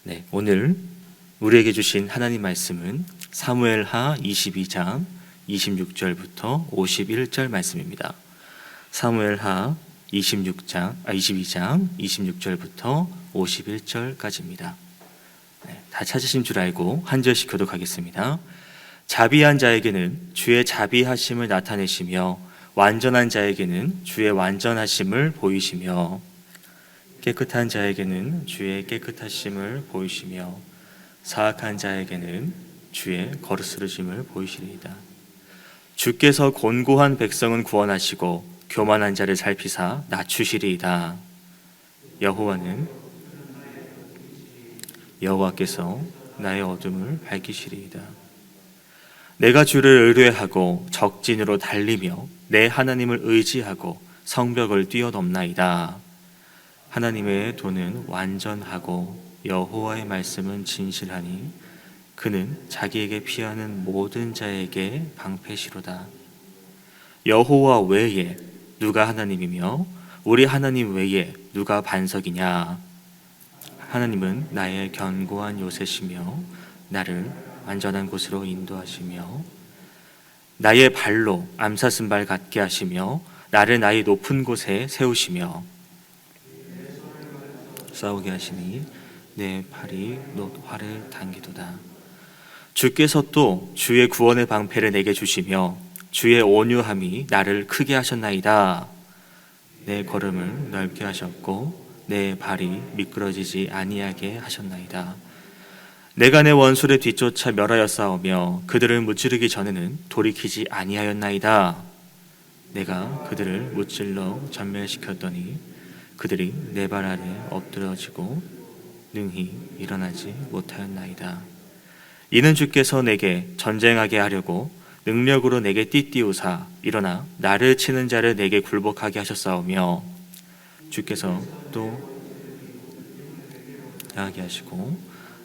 네, 오늘 우리에게 주신 하나님 말씀은 사무엘하 22장 26절부터 51절 말씀입니다. 사무엘하 22장 26절부터 51절까지입니다. 다 찾으신 줄 알고 한 절씩 교독하겠습니다. 자비한 자에게는 주의 자비하심을 나타내시며 완전한 자에게는 주의 완전하심을 보이시며 깨끗한 자에게는 주의 깨끗하심을 보이시며 사악한 자에게는 주의 거스르심을 보이시리이다. 주께서 곤고한 백성은 구원하시고 교만한 자를 살피사 낮추시리이다. 여호와께서 나의 어둠을 밝히시리이다. 내가 주를 의뢰하고 적진으로 달리며 내 하나님을 의지하고 성벽을 뛰어넘나이다. 하나님의 도는 완전하고 여호와의 말씀은 진실하니 그는 자기에게 피하는 모든 자에게 방패시로다. 여호와 외에 누가 하나님이며 우리 하나님 외에 누가 반석이냐? 하나님은 나의 견고한 요새시며 나를 안전한 곳으로 인도하시며 나의 발로 암사슴발 같게 하시며 나를 나의 높은 곳에 세우시며 싸우게 하시니 내 팔이 활을 당기도다. 주께서 또 주의 구원의 방패를 내게 주시며 주의 온유함이 나를 크게 하셨나이다. 내 걸음을 넓게 하셨고 내 발이 미끄러지지 아니하게 하셨나이다. 내가 내 원수를 뒤쫓아 멸하여 싸우며 그들을 무찌르기 전에는 돌이키지 아니하였나이다. 내가 그들을 무찔러 전멸시켰더니 그들이 내 발 아래 엎드러지고 능히 일어나지 못하였나이다. 이는 주께서 내게 전쟁하게 하려고 능력으로 내게 띠띠우사 일어나 나를 치는 자를 내게 굴복하게 하셨사오며 주께서 또 나가게 하시고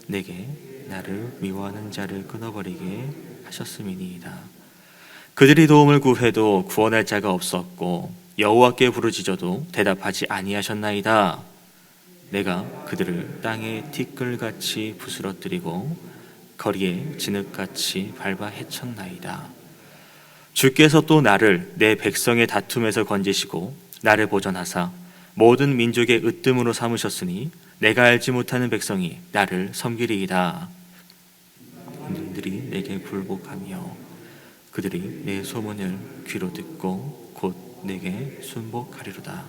내게 나를 미워하는 자를 끊어버리게 하셨음이니이다. 그들이 도움을 구해도 구원할 자가 없었고 여호와께 부르짖어도 대답하지 아니하셨나이다. 내가 그들을 땅에 티끌같이 부스러뜨리고 거리에 진흙같이 밟아 헤쳤나이다. 주께서 또 나를 내 백성의 다툼에서 건지시고 나를 보전하사 모든 민족의 으뜸으로 삼으셨으니 내가 알지 못하는 백성이 나를 섬기리이다. 그들이 내게 굴복하며 그들이 내 소문을 귀로 듣고 곧 내게 순복하리로다.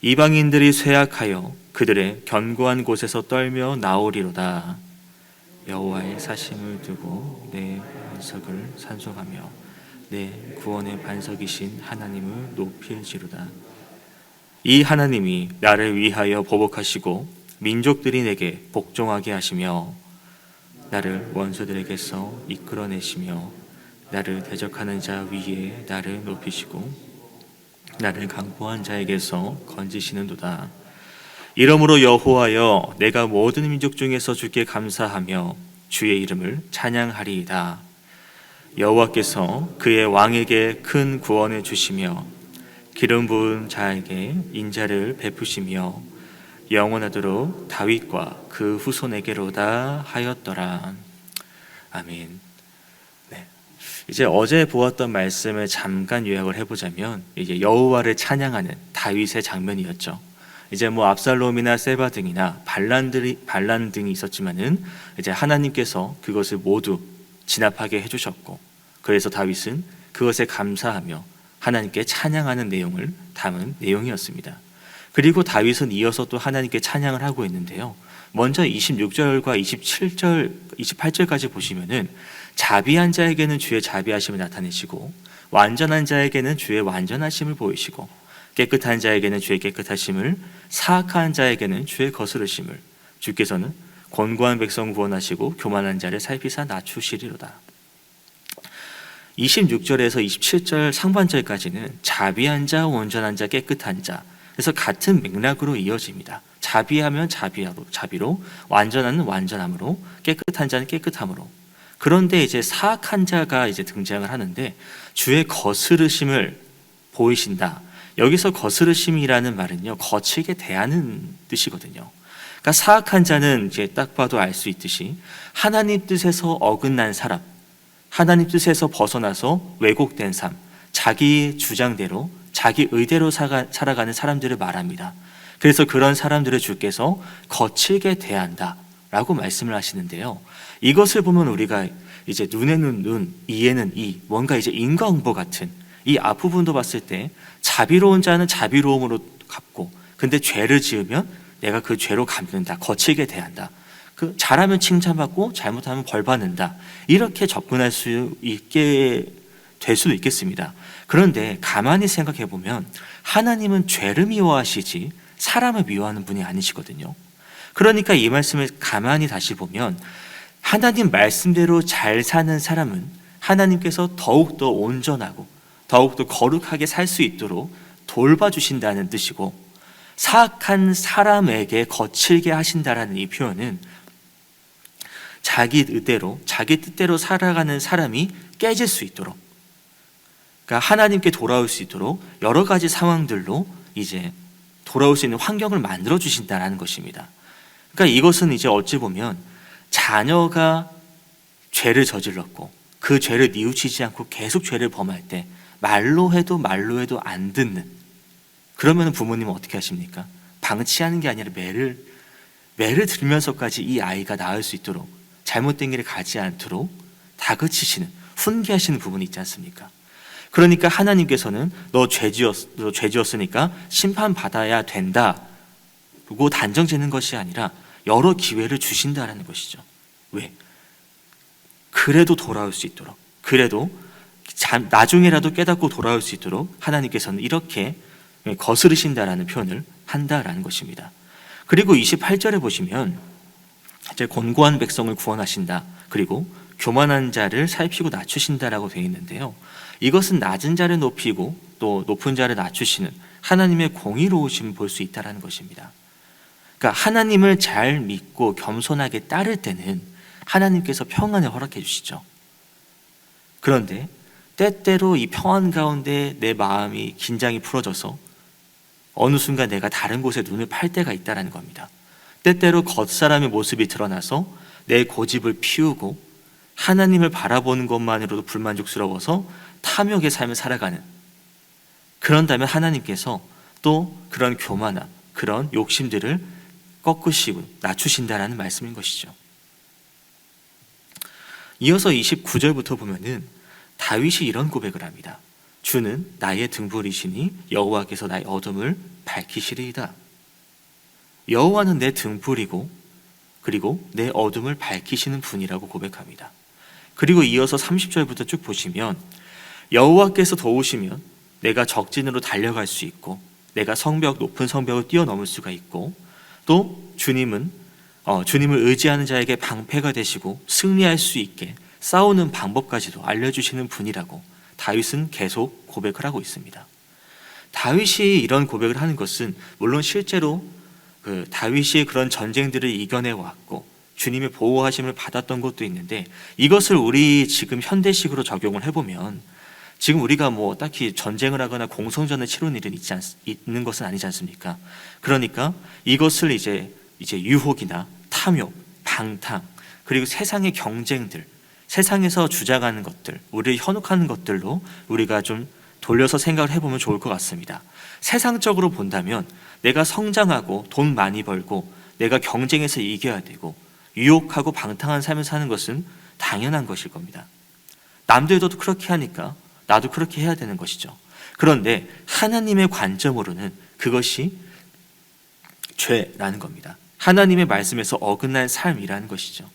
이방인들이 쇠약하여 그들의 견고한 곳에서 떨며 나오리로다. 여호와의 사심을 두고 내 반석을 찬송하며 내 구원의 반석이신 하나님을 높일지로다. 이 하나님이 나를 위하여 보복하시고 민족들이 내게 복종하게 하시며 나를 원수들에게서 이끌어내시며 나를 대적하는 자 위에 나를 높이시고 나를 강포한 자에게서 건지시는도다. 이러므로 여호와여 내가 모든 민족 중에서 주께 감사하며 주의 이름을 찬양하리이다. 여호와께서 그의 왕에게 큰 구원을 주시며 기름 부은 자에게 인자를 베푸시며 영원하도록 다윗과 그 후손에게로다 하였더라. 아멘. 이제 어제 보았던 말씀을 잠깐 요약을 해보자면 이제 여호와를 찬양하는 다윗의 장면이었죠. 이제 뭐 압살롬이나 세바 등이나 반란 등이 있었지만은 이제 하나님께서 그것을 모두 진압하게 해주셨고, 그래서 다윗은 그것에 감사하며 하나님께 찬양하는 내용을 담은 내용이었습니다. 그리고 다윗은 이어서 또 하나님께 찬양을 하고 있는데요. 먼저 26절과 27절, 28절까지 보시면은 자비한 자에게는 주의 자비하심을 나타내시고 완전한 자에게는 주의 완전하심을 보이시고 깨끗한 자에게는 주의 깨끗하심을, 사악한 자에게는 주의 거스르심을, 주께서는 곤고한 백성 구원하시고 교만한 자를 살피사 낮추시리로다. 26절에서 27절 상반절까지는 자비한 자, 온전한 자, 깨끗한 자, 그래서 같은 맥락으로 이어집니다. 자비하면 자비로, 완전한 완전함으로, 깨끗한 자는 깨끗함으로. 그런데 이제 사악한 자가 이제 등장을 하는데 주의 거스르심을 보이신다. 여기서 거스르심이라는 말은요, 거칠게 대하는 뜻이거든요. 그러니까 사악한 자는 이제 딱 봐도 알 수 있듯이 하나님 뜻에서 어긋난 사람, 하나님 뜻에서 벗어나서 왜곡된 삶, 자기 주장대로 자기 의대로 살아가는 사람들을 말합니다. 그래서 그런 사람들을 주께서 거칠게 대한다라고 말씀을 하시는데요. 이것을 보면 우리가 이제 눈에는 눈, 이에는 이, 뭔가 이제 인과응보 같은 이 앞부분도 봤을 때 자비로운 자는 자비로움으로 갚고, 근데 죄를 지으면 내가 그 죄로 갚는다, 거칠게 대한다. 그 잘하면 칭찬받고 잘못하면 벌 받는다. 이렇게 접근할 수 있게 될 수도 있겠습니다. 그런데 가만히 생각해 보면 하나님은 죄를 미워하시지 사람을 미워하는 분이 아니시거든요. 그러니까 이 말씀을 가만히 다시 보면 하나님 말씀대로 잘 사는 사람은 하나님께서 더욱더 온전하고 더욱더 거룩하게 살 수 있도록 돌봐주신다는 뜻이고, 사악한 사람에게 거칠게 하신다라는 이 표현은 자기 의대로 자기 뜻대로 살아가는 사람이 깨질 수 있도록, 그러니까 하나님께 돌아올 수 있도록 여러 가지 상황들로 이제 돌아올 수 있는 환경을 만들어 주신다라는 것입니다. 그러니까 이것은 이제 어찌 보면 자녀가 죄를 저질렀고 그 죄를 뉘우치지 않고 계속 죄를 범할 때 말로 해도 안 듣는, 그러면 부모님은 어떻게 하십니까? 방치하는 게 아니라 매를 들면서까지 이 아이가 나을 수 있도록, 잘못된 길에 가지 않도록 다그치시는, 훈계하시는 부분이 있지 않습니까? 그러니까 하나님께서는 너 죄 지었으니까 심판받아야 된다 그리고 단정 짓는 것이 아니라 여러 기회를 주신다라는 것이죠. 왜? 그래도 돌아올 수 있도록, 그래도 나중에라도 깨닫고 돌아올 수 있도록 하나님께서는 이렇게 거스르신다라는 표현을 한다라는 것입니다. 그리고 28절에 보시면 이제 곤고한 백성을 구원하신다, 그리고 교만한 자를 살피고 낮추신다라고 되어 있는데요. 이것은 낮은 자를 높이고 또 높은 자를 낮추시는 하나님의 공의로우심을 볼 수 있다는 것입니다. 그러니까 하나님을 잘 믿고 겸손하게 따를 때는 하나님께서 평안을 허락해 주시죠. 그런데 때때로 이 평안 가운데 내 마음이 긴장이 풀어져서 어느 순간 내가 다른 곳에 눈을 팔 때가 있다는 겁니다. 때때로 겉사람의 모습이 드러나서 내 고집을 피우고 하나님을 바라보는 것만으로도 불만족스러워서 탐욕의 삶을 살아가는, 그런다면 하나님께서 또 그런 교만함, 그런 욕심들을 꺾으시고 낮추신다라는 말씀인 것이죠. 이어서 29절부터 보면은 다윗이 이런 고백을 합니다. 주는 나의 등불이시니 여호와께서 나의 어둠을 밝히시리이다. 여호와는 내 등불이고 그리고 내 어둠을 밝히시는 분이라고 고백합니다. 그리고 이어서 30절부터 쭉 보시면 여호와께서 도우시면 내가 적진으로 달려갈 수 있고 내가 높은 성벽을 뛰어넘을 수가 있고, 또 주님을 의지하는 자에게 방패가 되시고 승리할 수 있게 싸우는 방법까지도 알려주시는 분이라고 다윗은 계속 고백을 하고 있습니다. 다윗이 이런 고백을 하는 것은 물론 실제로 다윗이 그런 전쟁들을 이겨내 왔고 주님의 보호하심을 받았던 것도 있는데, 이것을 우리 지금 현대식으로 적용을 해보면 지금 우리가 뭐 딱히 전쟁을 하거나 공성전을 치르는 일은 있는 것은 아니지 않습니까? 그러니까 이것을 이제 유혹이나 탐욕, 방탕, 그리고 세상의 경쟁들, 세상에서 주장하는 것들, 우리를 현혹하는 것들로 우리가 좀 돌려서 생각을 해보면 좋을 것 같습니다. 세상적으로 본다면 내가 성장하고 돈 많이 벌고 내가 경쟁에서 이겨야 되고 유혹하고 방탕한 삶을 사는 것은 당연한 것일 겁니다. 남들도 그렇게 하니까 나도 그렇게 해야 되는 것이죠. 그런데 하나님의 관점으로는 그것이 죄라는 겁니다. 하나님의 말씀에서 어긋난 삶이라는 것이죠.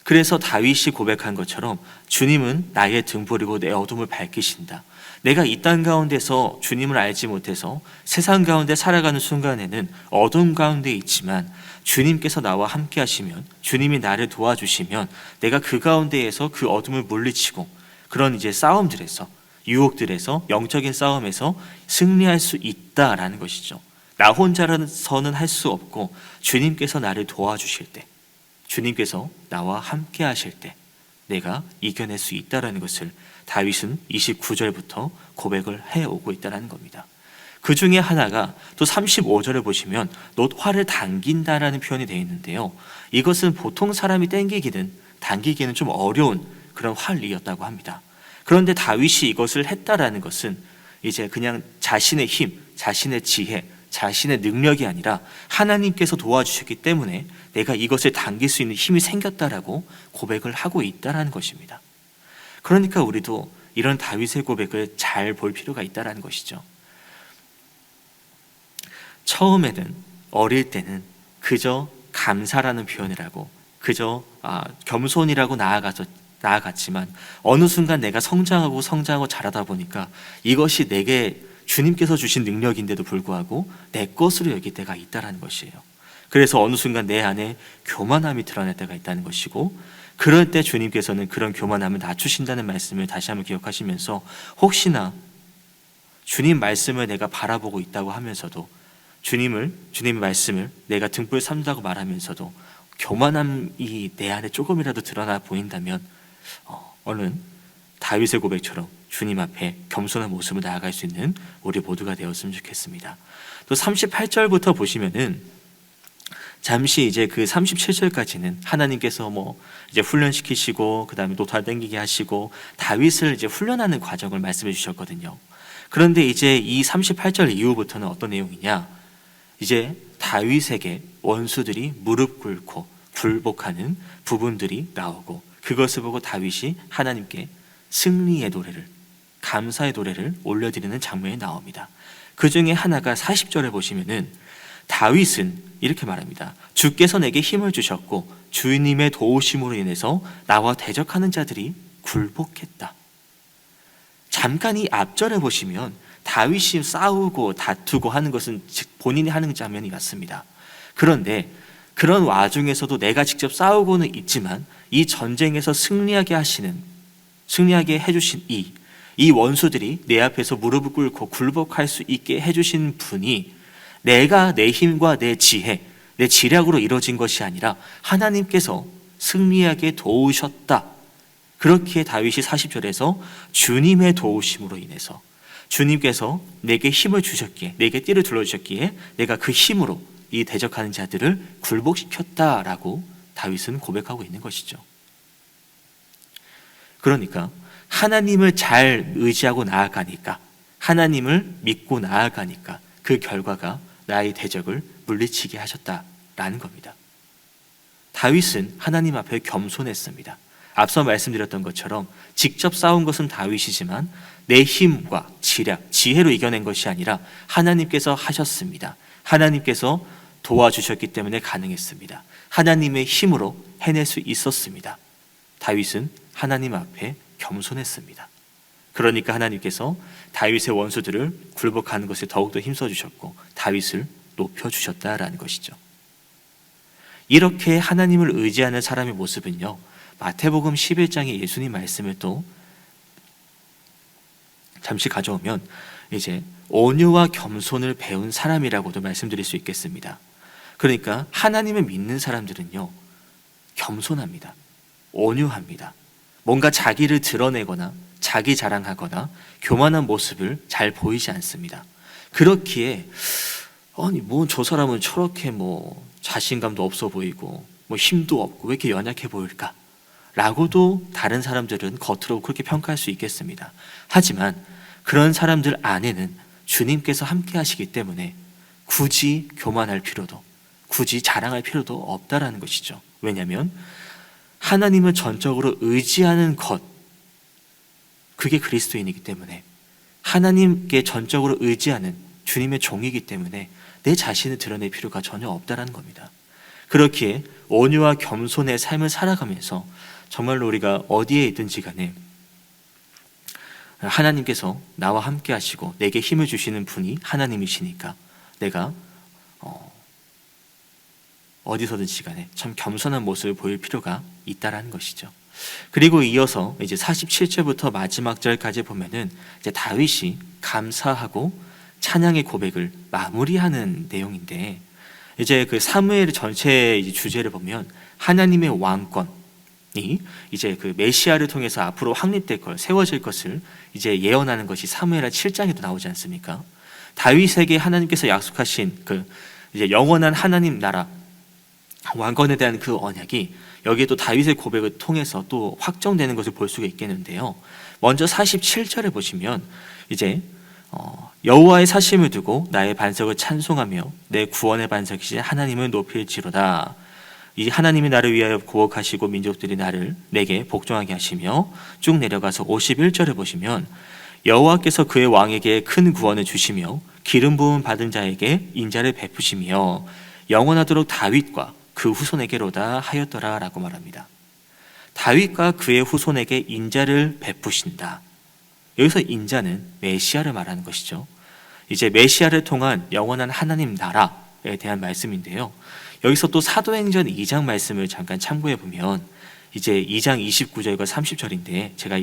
그래서 다윗이 고백한 것처럼 주님은 나의 등불이고 내 어둠을 밝히신다. 내가 이 땅 가운데서 주님을 알지 못해서 세상 가운데 살아가는 순간에는 어둠 가운데 있지만 주님께서 나와 함께 하시면, 주님이 나를 도와주시면 내가 그 가운데에서 그 어둠을 물리치고 그런 이제 싸움들에서, 유혹들에서, 영적인 싸움에서 승리할 수 있다라는 것이죠. 나 혼자서는 할 수 없고 주님께서 나를 도와주실 때, 주님께서 나와 함께 하실 때 내가 이겨낼 수 있다라는 것을 다윗은 29절부터 고백을 해오고 있다는 겁니다. 그 중에 하나가 또 35절에 보시면 놋 활을 당긴다라는 표현이 되어 있는데요. 이것은 보통 사람이 당기기는 당기기는 좀 어려운 그런 활이었다고 합니다. 그런데 다윗이 이것을 했다라는 것은 이제 그냥 자신의 힘, 자신의 지혜, 자신의 능력이 아니라 하나님께서 도와주셨기 때문에 내가 이것을 당길 수 있는 힘이 생겼다라고 고백을 하고 있다라는 것입니다. 그러니까 우리도 이런 다윗의 고백을 잘 볼 필요가 있다라는 것이죠. 처음에는 어릴 때는 그저 감사라는 표현을 하고 그저 겸손이라고 나아갔지만 어느 순간 내가 성장하고 자라다 보니까 이것이 내게 주님께서 주신 능력인데도 불구하고 내 것으로 여길 때가 있다는 것이에요. 그래서 어느 순간 내 안에 교만함이 드러날 때가 있다는 것이고, 그럴 때 주님께서는 그런 교만함을 낮추신다는 말씀을 다시 한번 기억하시면서, 혹시나 주님 말씀을 내가 바라보고 있다고 하면서도 주님의 말씀을 내가 등불 삼다고 말하면서도 교만함이 내 안에 조금이라도 드러나 보인다면 얼른 다윗의 고백처럼 주님 앞에 겸손한 모습을 나아갈 수 있는 우리 모두가 되었으면 좋겠습니다. 또 38절부터 보시면은 잠시 이제 그 37절까지는 하나님께서 이제 훈련시키시고 그 다음에 노탈 땡기게 하시고 다윗을 이제 훈련하는 과정을 말씀해 주셨거든요. 그런데 이제 이 38절 이후부터는 어떤 내용이냐? 이제 다윗에게 원수들이 무릎 꿇고 굴복하는 부분들이 나오고, 그것을 보고 다윗이 하나님께 승리의 노래를, 감사의 노래를 올려드리는 장면이 나옵니다. 그 중에 하나가 40절에 보시면은 다윗은 이렇게 말합니다. 주께서 내게 힘을 주셨고 주님의 도우심으로 인해서 나와 대적하는 자들이 굴복했다. 잠깐 이 앞절에 보시면 다윗이 싸우고 다투고 하는 것은 본인이 하는 장면이 같습니다. 그런데 그런 와중에서도 내가 직접 싸우고는 있지만 이 전쟁에서 승리하게 해주신 이 원수들이 내 앞에서 무릎을 꿇고 굴복할 수 있게 해주신 분이 내가 내 힘과 내 지혜, 내 지략으로 이루어진 것이 아니라 하나님께서 승리하게 도우셨다. 그렇게 다윗이 40절에서 주님의 도우심으로 인해서, 주님께서 내게 힘을 주셨기에, 내게 띠를 둘러주셨기에 내가 그 힘으로 이 대적하는 자들을 굴복시켰다라고 다윗은 고백하고 있는 것이죠. 그러니까 하나님을 잘 의지하고 나아가니까, 하나님을 믿고 나아가니까 그 결과가 나의 대적을 물리치게 하셨다라는 겁니다. 다윗은 하나님 앞에 겸손했습니다. 앞서 말씀드렸던 것처럼 직접 싸운 것은 다윗이지만 내 힘과 지략, 지혜로 이겨낸 것이 아니라 하나님께서 하셨습니다. 하나님께서 도와주셨기 때문에 가능했습니다. 하나님의 힘으로 해낼 수 있었습니다. 다윗은 하나님 앞에 겸손했습니다. 그러니까 하나님께서 다윗의 원수들을 굴복하는 것에 더욱더 힘써주셨고 다윗을 높여주셨다라는 것이죠. 이렇게 하나님을 의지하는 사람의 모습은요, 마태복음 11장의 예수님 말씀을 또 잠시 가져오면 이제 온유와 겸손을 배운 사람이라고도 말씀드릴 수 있겠습니다. 그러니까 하나님을 믿는 사람들은요, 겸손합니다. 온유합니다. 뭔가 자기를 드러내거나 자기 자랑하거나 교만한 모습을 잘 보이지 않습니다. 그렇기에 저 사람은 저렇게 자신감도 없어 보이고 힘도 없고 왜 이렇게 연약해 보일까? 라고도 다른 사람들은 겉으로 그렇게 평가할 수 있겠습니다. 하지만 그런 사람들 안에는 주님께서 함께 하시기 때문에 굳이 교만할 필요도, 굳이 자랑할 필요도 없다라는 것이죠. 왜냐하면 하나님을 전적으로 의지하는 것, 그게 그리스도인이기 때문에, 하나님께 전적으로 의지하는 주님의 종이기 때문에 내 자신을 드러낼 필요가 전혀 없다라는 겁니다. 그렇기에 온유와 겸손의 삶을 살아가면서 정말로 우리가 어디에 있든지 간에 하나님께서 나와 함께 하시고 내게 힘을 주시는 분이 하나님이시니까 내가 어디서든지 간에 참 겸손한 모습을 보일 필요가 있다라는 것이죠. 그리고 이어서 이제 47절부터 마지막 절까지 보면은 이제 다윗이 감사하고 찬양의 고백을 마무리하는 내용인데, 이제 그 사무엘 전체 주제를 보면 하나님의 왕권이 이제 그 메시아를 통해서 앞으로 확립될 것, 세워질 것을 이제 예언하는 것이 사무엘하 7장에도 나오지 않습니까? 다윗에게 하나님께서 약속하신 그 이제 영원한 하나님 나라 왕권에 대한 그 언약이 여기에 또 다윗의 고백을 통해서 또 확정되는 것을 볼 수가 있겠는데요. 먼저 47절에 보시면 이제 여호와의 사심을 두고 나의 반석을 찬송하며 내 구원의 반석이신 하나님을 높일지로다. 이 하나님이 나를 위하여 구원하시고 민족들이 내게 복종하게 하시며 쭉 내려가서 51절에 보시면 여호와께서 그의 왕에게 큰 구원을 주시며 기름 부음 받은 자에게 인자를 베푸시며 영원하도록 다윗과 그 후손에게로다 하였더라 라고 말합니다. 다윗과 그의 후손에게 인자를 베푸신다. 여기서 인자는 메시아를 말하는 것이죠. 이제 메시아를 통한 영원한 하나님 나라에 대한 말씀인데요. 여기서 또 사도행전 2장 말씀을 잠깐 참고해 보면 이제 2장 29절과 30절인데 제가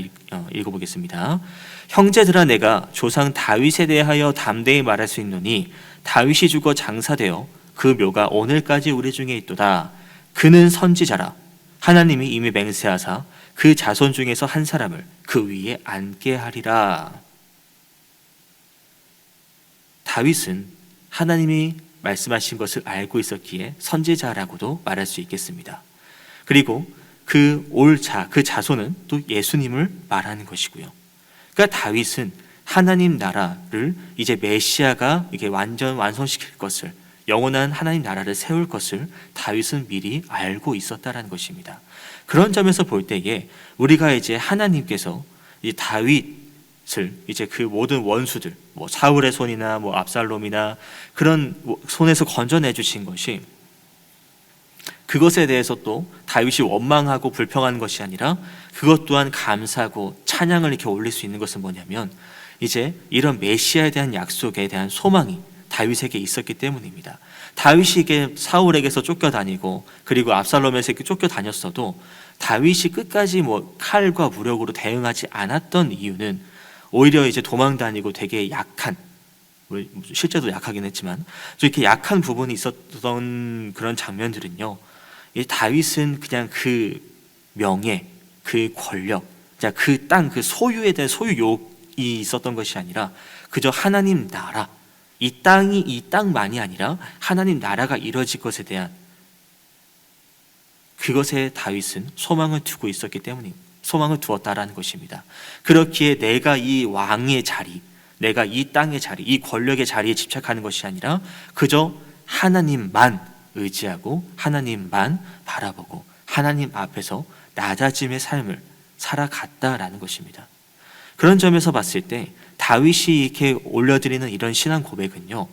읽어보겠습니다. 형제들아 내가 조상 다윗에 대하여 담대히 말할 수 있노니 다윗이 죽어 장사되어 그 묘가 오늘까지 우리 중에 있도다. 그는 선지자라. 하나님이 이미 맹세하사 그 자손 중에서 한 사람을 그 위에 앉게 하리라. 다윗은 하나님이 말씀하신 것을 알고 있었기에 선지자라고도 말할 수 있겠습니다. 그리고 그 자손은 또 예수님을 말하는 것이고요. 그러니까 다윗은 하나님 나라를 이제 메시아가 이게 완전 완성시킬 것을, 영원한 하나님 나라를 세울 것을 다윗은 미리 알고 있었다라는 것입니다. 그런 점에서 볼 때에 우리가 이제 하나님께서 이 다윗을 이제 그 모든 원수들, 뭐 사울의 손이나 뭐 압살롬이나 그런 손에서 건져내 주신 것이, 그것에 대해서 또 다윗이 원망하고 불평하는 것이 아니라 그것 또한 감사하고 찬양을 이렇게 올릴 수 있는 것은 뭐냐면 이제 이런 메시아에 대한 약속에 대한 소망이 다윗에게 있었기 때문입니다. 다윗이 이게 사울에게서 쫓겨다니고 그리고 압살롬에서 쫓겨다녔어도 다윗이 끝까지 뭐 칼과 무력으로 대응하지 않았던 이유는 오히려 이제 도망다니고 되게 약한, 실제도 약하긴 했지만 이렇게 약한 부분이 있었던 그런 장면들은요, 이 다윗은 그냥 그 명예, 그 권력, 그 땅, 그 소유에 대한 소유욕이 있었던 것이 아니라 그저 하나님 나라, 이 땅만이 아니라 하나님 나라가 이루어질 것에 대한 그것에 다윗은 소망을 두고 있었기 때문에 소망을 두었다라는 것입니다. 그렇기에 내가 이 왕의 자리, 내가 이 땅의 자리, 이 권력의 자리에 집착하는 것이 아니라 그저 하나님만 의지하고 하나님만 바라보고 하나님 앞에서 낮아짐의 삶을 살아갔다라는 것입니다. 그런 점에서 봤을 때 다윗이 이렇게 올려드리는 이런 신앙 고백은요,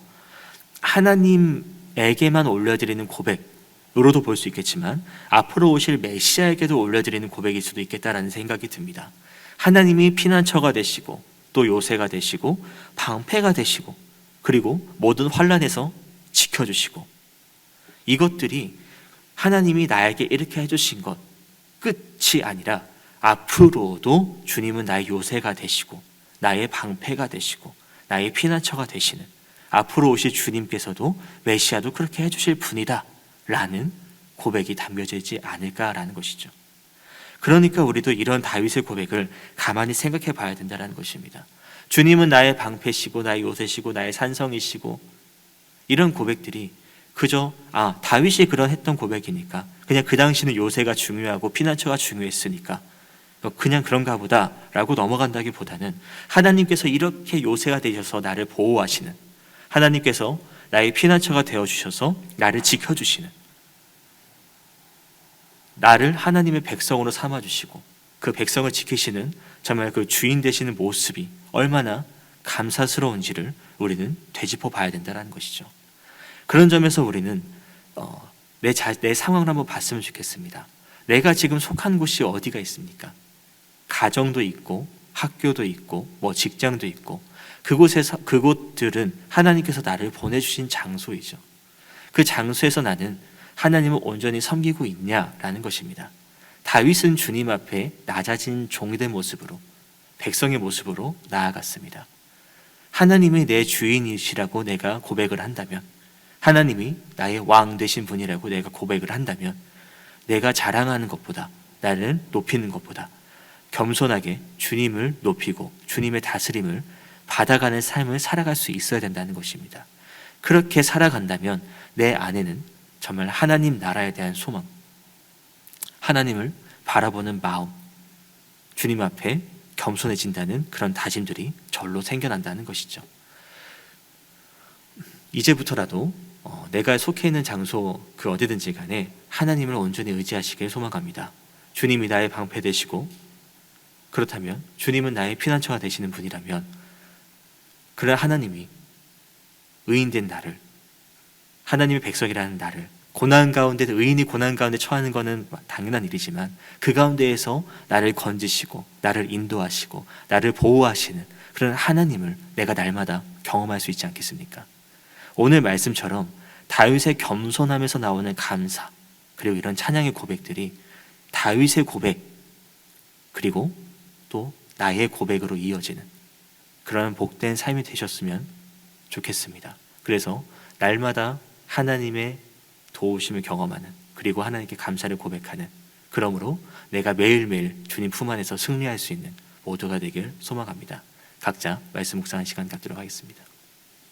하나님에게만 올려드리는 고백으로도 볼 수 있겠지만 앞으로 오실 메시아에게도 올려드리는 고백일 수도 있겠다라는 생각이 듭니다. 하나님이 피난처가 되시고 또 요새가 되시고 방패가 되시고 그리고 모든 환난에서 지켜주시고, 이것들이 하나님이 나에게 이렇게 해주신 것 끝이 아니라 앞으로도 주님은 나의 요새가 되시고 나의 방패가 되시고 나의 피난처가 되시는, 앞으로 오실 주님께서도 메시아도 그렇게 해주실 분이다 라는 고백이 담겨져 있지 않을까라는 것이죠. 그러니까 우리도 이런 다윗의 고백을 가만히 생각해 봐야 된다는 것입니다. 주님은 나의 방패시고 나의 요새시고 나의 산성이시고, 이런 고백들이 그저 다윗이 그런 했던 고백이니까 그냥 그 당시는 요새가 중요하고 피난처가 중요했으니까 그냥 그런가 보다 라고 넘어간다기보다는 하나님께서 이렇게 요새가 되셔서 나를 보호하시는, 하나님께서 나의 피난처가 되어주셔서 나를 지켜주시는, 나를 하나님의 백성으로 삼아주시고 그 백성을 지키시는 정말 그 주인 되시는 모습이 얼마나 감사스러운지를 우리는 되짚어 봐야 된다는 것이죠. 그런 점에서 우리는 내 상황을 한번 봤으면 좋겠습니다. 내가 지금 속한 곳이 어디가 있습니까? 가정도 있고 학교도 있고 뭐 직장도 있고, 그곳들은 하나님께서 나를 보내주신 장소이죠. 그 장소에서 나는 하나님을 온전히 섬기고 있냐라는 것입니다. 다윗은 주님 앞에 낮아진 종이된 모습으로, 백성의 모습으로 나아갔습니다. 하나님이 내 주인이시라고 내가 고백을 한다면, 하나님이 나의 왕 되신 분이라고 내가 고백을 한다면, 내가 자랑하는 것보다, 나를 높이는 것보다 겸손하게 주님을 높이고 주님의 다스림을 받아가는 삶을 살아갈 수 있어야 된다는 것입니다. 그렇게 살아간다면 내 안에는 정말 하나님 나라에 대한 소망, 하나님을 바라보는 마음, 주님 앞에 겸손해진다는 그런 다짐들이 절로 생겨난다는 것이죠. 이제부터라도 내가 속해 있는 장소 그 어디든지 간에 하나님을 온전히 의지하시길 소망합니다. 주님이 나의 방패 되시고, 그렇다면 주님은 나의 피난처가 되시는 분이라면, 그런 하나님이 의인된 나를, 하나님의 백성이라는 나를, 고난 가운데, 의인이 고난 가운데 처하는 것은 당연한 일이지만 그 가운데에서 나를 건지시고 나를 인도하시고 나를 보호하시는 그런 하나님을 내가 날마다 경험할 수 있지 않겠습니까? 오늘 말씀처럼 다윗의 겸손함에서 나오는 감사, 그리고 이런 찬양의 고백들이 다윗의 고백, 그리고 또 나의 고백으로 이어지는 그런 복된 삶이 되셨으면 좋겠습니다. 그래서 날마다 하나님의 도우심을 경험하는, 그리고 하나님께 감사를 고백하는, 그러므로 내가 매일매일 주님 품 안에서 승리할 수 있는 모두가 되길 소망합니다. 각자 말씀 묵상한 시간 갖도록 하겠습니다.